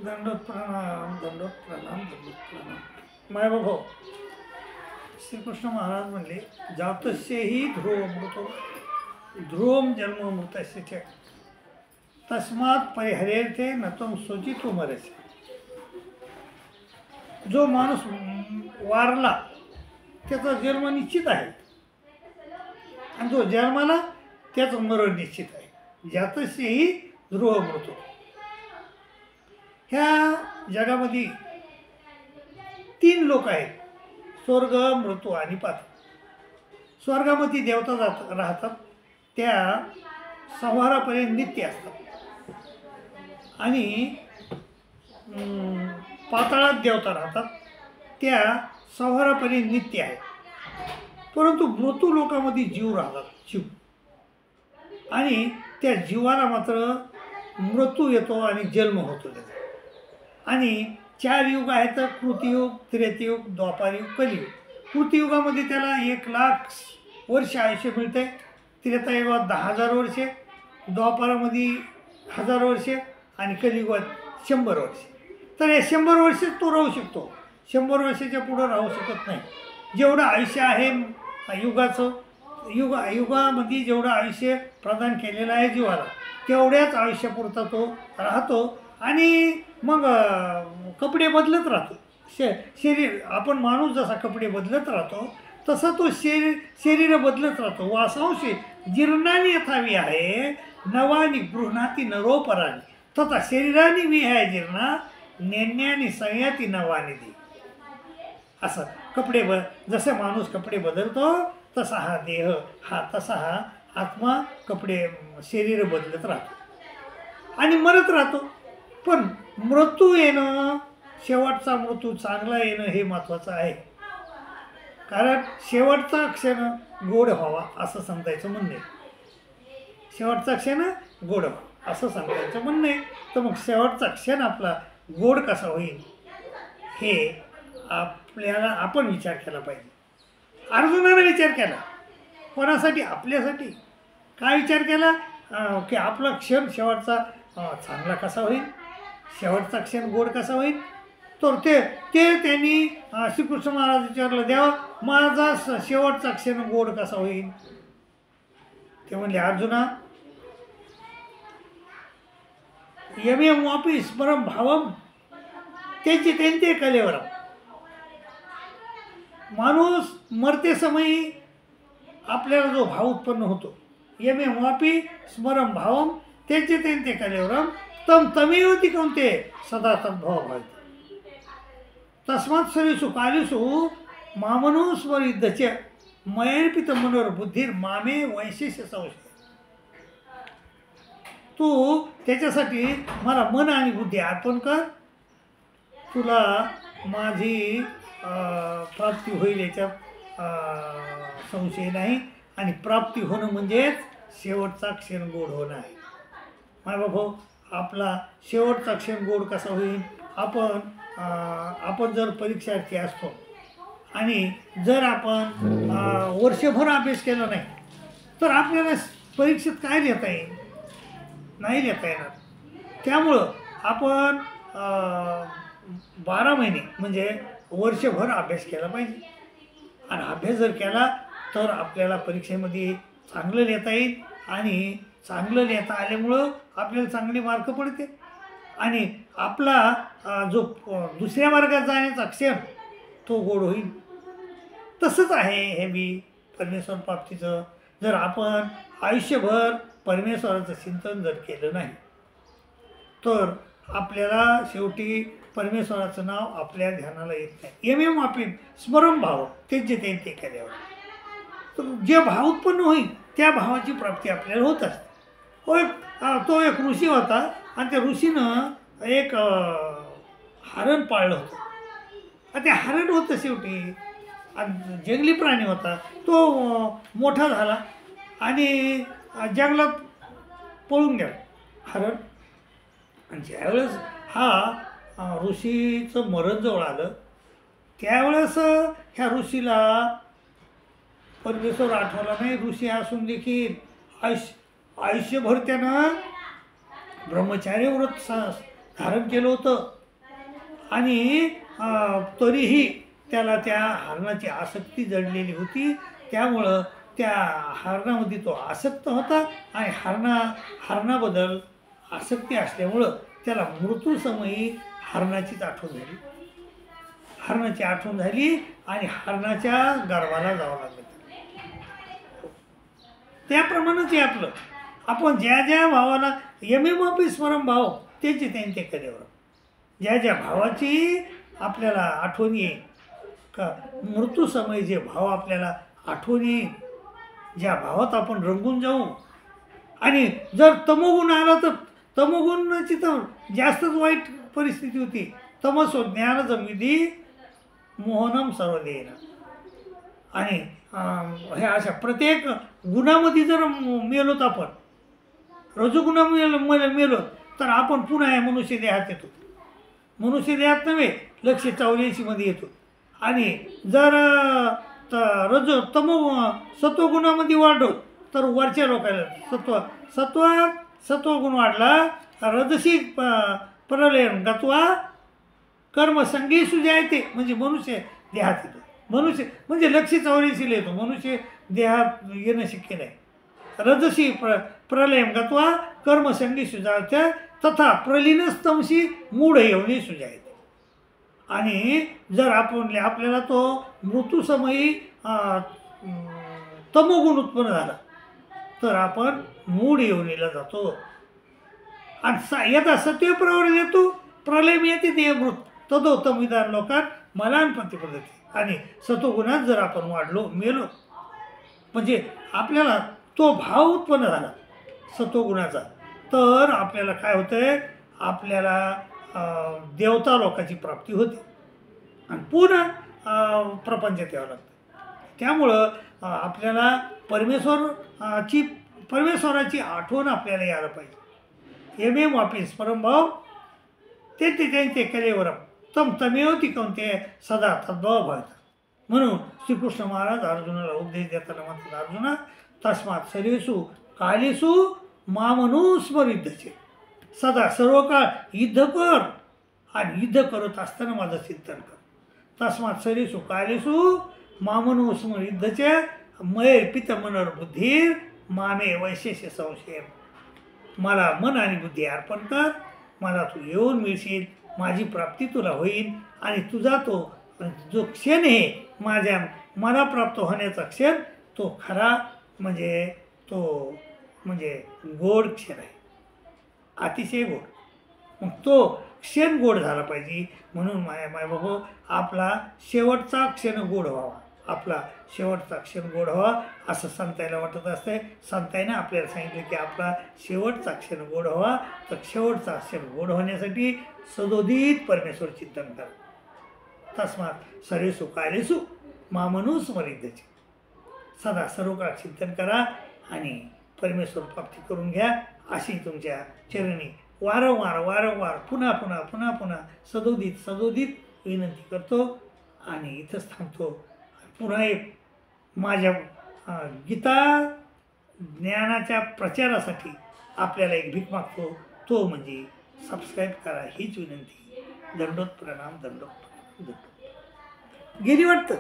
दंडोत प्रणाम, दंडोत प्रणाम, दंडोत प्रणाम। माय बाबा, श्रीकृष्ण महाराज म्हणले, जातस्यहि ध्रुव मृतो ध्रुवम जन्म मृतस्य तस्मात परिहरेते न तुम शोचितो मरेसे। जो माणूस वारला त्याचा जन्म निश्चित आहे आणि जो जन्माला त्याचं मरण निश्चित आहे। जातस्यहि ध्रुव मृतो। ह्या जगामध्ये 3 लोक आहेत, स्वर्ग, मृत्यू आणि पाताळ। स्वर्गामध्ये देवता राहतात, त्या संहारापर्यंत नित्य असतात आणि पाताळात देवता राहतात, त्या संहारापर्यंत नित्य आहेत। परंतु मृत्यू लोकामध्ये जीव राहतात, जीव, आणि त्या जीवाला मात्र मृत्यू येतो आणि जन्म होतो त्याचा। आणि 4 युग आहेत, कृतयुग, त्रेतयुग, द्वापारयुग, कलियुग। कृतयुगामध्ये त्याला 1,00,000 वर्ष आयुष्य मिळते, त्रेतायुगात 10,000 वर्षे, द्वापारामध्ये 1000 वर्षे आणि कलियुगात 100 वर्षे। तर हे 100 वर्ष तो राहू शकतो, 100 वर्षाच्या पुढं राहू शकत नाही। जेवढं आयुष्य आहे युगाचं, युगामध्ये जेवढं आयुष्य प्रदान केलेलं आहे जीवाला, तेवढ्याच आयुष्यापुरता तो राहतो आणि मग कपडे बदलत राहतो। शरीर, आपण माणूस जसा कपडे बदलत राहतो तसा तो शरीर बदलत राहतो। वासांशी जीर्णानी यथावी आहे नवानी गृह्णाती नरोपराणी तथा शरीरानी विहाय जीर्णा नेण्यानी संयती नवानी दी। असं कपडे जसे माणूस कपडे बदलतो तसा हा देह, तसा हा आत्मा कपडे, शरीर बदलत राहतो आणि मरत राहतो। पण मृत्यू येणं, शेवटचा मृत्यू चांगला येणं हे महत्त्वाचं आहे, कारण शेवटचा क्षण गोड व्हावा असं समजायचं म्हणणं आहे। शेवटचा क्षण गोड व्हावा असं समजायचं म्हणणं आहे। तर मग शेवटचा क्षण आपला गोड कसा होईल हे आपण विचार केला पाहिजे। अर्जुनाने विचार केला, कोणासाठी? आपल्यासाठी। काय विचार केला? की आपला क्षण शेवटचा चांगला कसा होईल, शेवटचा क्षण गोड कसा होईल। तर ते त्यांनी श्रीकृष्ण महाराज विचारलं, देवा माझा शेवटचा क्षण गोड कसा होईल? ते म्हणले, अर्जुना यमेव वापी स्मरम भावम त्याची त्यांचे कलेवर। माणूस मरते समयी आपल्याला जो भाव उत्पन्न होतो, यमेव वापी स्मरम भावम त्याचे त्यांचे कलेवरम तम तमेवती कोणते सदा तद्भाव भावित तस्मात् सर्वेषु कालेषु मामनुस्मरितच मयर्पित मनोर्बुद्धिर मामे वैशेष्य संशय। तू त्याच्यासाठी मला मन आणि बुद्धी अर्पण कर, तुला माझी प्राप्ती होईल याच्यात संशय नाही। आणि प्राप्ती होणं म्हणजेच शेवटचा क्षण गोड होणं आहे। माय बाबा, आपला शेवटचा क्षण गोड कसा होईल? आपण जर परीक्षार्थी असतो आणि जर आपण वर्षभर अभ्यास केला नाही तर आपल्याला परीक्षेत काय लिहिता येईल? नाही लिहिता येणार। त्यामुळं आपण 12 महिने म्हणजे वर्षभर अभ्यास केला पाहिजे आणि अभ्यास जर केला तर आपल्याला परीक्षेमध्ये चांगलं लिहिता येईल आणि चांगलं लिहिता आल्यामुळं आपल्याला चांगले मार्क पडते आणि आपला जो दुसऱ्या वर्गात जाण्याचा क्षण तो गोड होईल। तसंच आहे हे बी परमेश्वर प्राप्तीचं। जर आपण आयुष्यभर परमेश्वराचं चिंतन जर केलं नाही तर आपल्याला शेवटी परमेश्वराचं नाव आपल्या ध्यानाला येत नाही। यमेव वापी स्मरम भाव त्यांचे त्यांचे केल्यावर तर जे भाव उत्पन्न होईल त्या भावाची प्राप्ती आपल्याला होत असते। तो एक ऋषी होता आणि त्या ऋषीनं एक हरण पाळलं होतं आणि ते हरण होतं शेवटी आणि जंगली प्राणी होता, तो मोठा झाला आणि जंगलात पळून गेला हरण। आणि ज्यावेळेस हा ऋषीचं मरण जवळ आलं त्यावेळेस ह्या ऋषीला परमेश्वर आठवला नाही। ऋषी असून देखील आयुष्यभर त्यानं ब्रह्मचार्य व्रत धारण केलं होतं आणि तरीही त्याला त्या हरणाची आसक्ती जडलेली होती. त्यामुळं त्या हरणामध्ये तो आसक्त होता आणि हरणाबद्दल आसक्ती असल्यामुळं त्याला मृत्यूसमयी हरणाचीच आठवण झाली. हरणाची आठवण झाली आणि हरणाच्या गर्भाला जावं लागलं. त्याप्रमाणेच आपलं आपण ज्या ज्या भावाला यमेमापी स्मरण भाव त्याचे त्यांचे कलेवर, ज्या ज्या भावाची आपल्याला आठवण येईल का मृत्यूसमयी जे भाव आपल्याला आठवण येईल, ज्या भावात आपण रंगून जाऊ. आणि जर तमोगुण आला तर तमोगुणाची तर जास्तच वाईट परिस्थिती होती. तमसो ज्ञानजं विधी मोहनम सर्वदेन. आणि ह्या अशा प्रत्येक गुणामध्ये जर मेलोत आपण, रजोगुणामध्ये मेलो तर आपण पुन्हा या मनुष्य देहात येतो. मनुष्य देहात नव्हे 184 मध्ये येतो. आणि जर सत्वगुणामध्ये वाढलो तर वरच्या लोकांना सत्वगुण वाढला रजसी प्रलयन गत्वा कर्मसंगी सुजायते, म्हणजे मनुष्य देहात येतो. मनुष्य म्हणजे 184 येतो. मनुष्य देहात येणं शक्य नाही. रजसी प्रलयन गत्वा कर्मसंगी सुजायते तथा प्रलीनस्तमशी मूढ येऊन सुजायते. आणि जर आपल्याला तो मृत्यूसमयी तमोगुण उत्पन्न झाला तर आपण मूढ येऊनीला जातो. आणि यथा सत्व प्रवृत्ती येतो प्रलय येते देहमृत तदोत्तम विधान लोकात मलान प्रतिपद्धती. आणि सत्वगुणात जर आपण वाढलो मेलो म्हणजे आपल्याला तो भाव उत्पन्न झाला सत्वगुणाचा, तर आपल्याला काय होतंय, आपल्याला देवता लोकांची प्राप्ती होते आणि पुन्हा प्रपंचात यावं लागतं. त्यामुळं आपल्याला परमेश्वराची आठवण आपल्याला यायला पाहिजे. एमे वापिस परमभाव ते त्यांचे कलेवर तम तमेव तिकवते सदा तद्भाव भवता. म्हणून श्रीकृष्ण महाराज अर्जुनाला उपदेश देताना म्हणतात, अर्जुना तस्मात सर्वेषु कालेषु मामनुस्मरिद्धचे. सदा सर्व काळ युद्ध कर आणि युद्ध करत असताना माझं चिंतन कर. तस्मात सर्वेषु कालेषु मामनुस्मरिद्धचे मये पित मनोर बुद्धी मामे वैशेष्य संशय. मला मन आणि बुद्धी अर्पण कर, मला तू येऊन मिळशील, माझी प्राप्ती तुला होईल. आणि तुझा तो जो क्षण आहे माझ्या मला प्राप्त होण्याचा क्षण तो खरा म्हणजे गोड क्षण आहे, अतिशय गोड. मग तो क्षण गोड झाला पाहिजे. म्हणून मायबाबा आपला शेवटचा क्षण गोड व्हावा, आपला शेवटचा क्षण गोड व्हावा असं संताईला वाटत असते. संताईनं आपल्याला सांगितलं की आपला शेवटचा क्षण गोड व्हावा. तर शेवटचा क्षण गोड होण्यासाठी सदोदित परमेश्वर चिंतन करा. तस्मात सर्वेषु कालेषु मामनुस्मरिद्धचे. सदा सर्व काळ चिंतन करा आणि परमेश्वर प्राप्ती करून घ्या. अशी तुमच्या चरणी वारंवार पुन्हा सदोदित विनंती करतो आणि इथंच थांबतो. पुन्हा एक माझ्या गीता ज्ञानाच्या प्रचारासाठी आपल्याला एक भीक मागतो, तो म्हणजे सबस्क्राईब करा हीच विनंती. दंडोत प्रणाम. गेली वाटतं.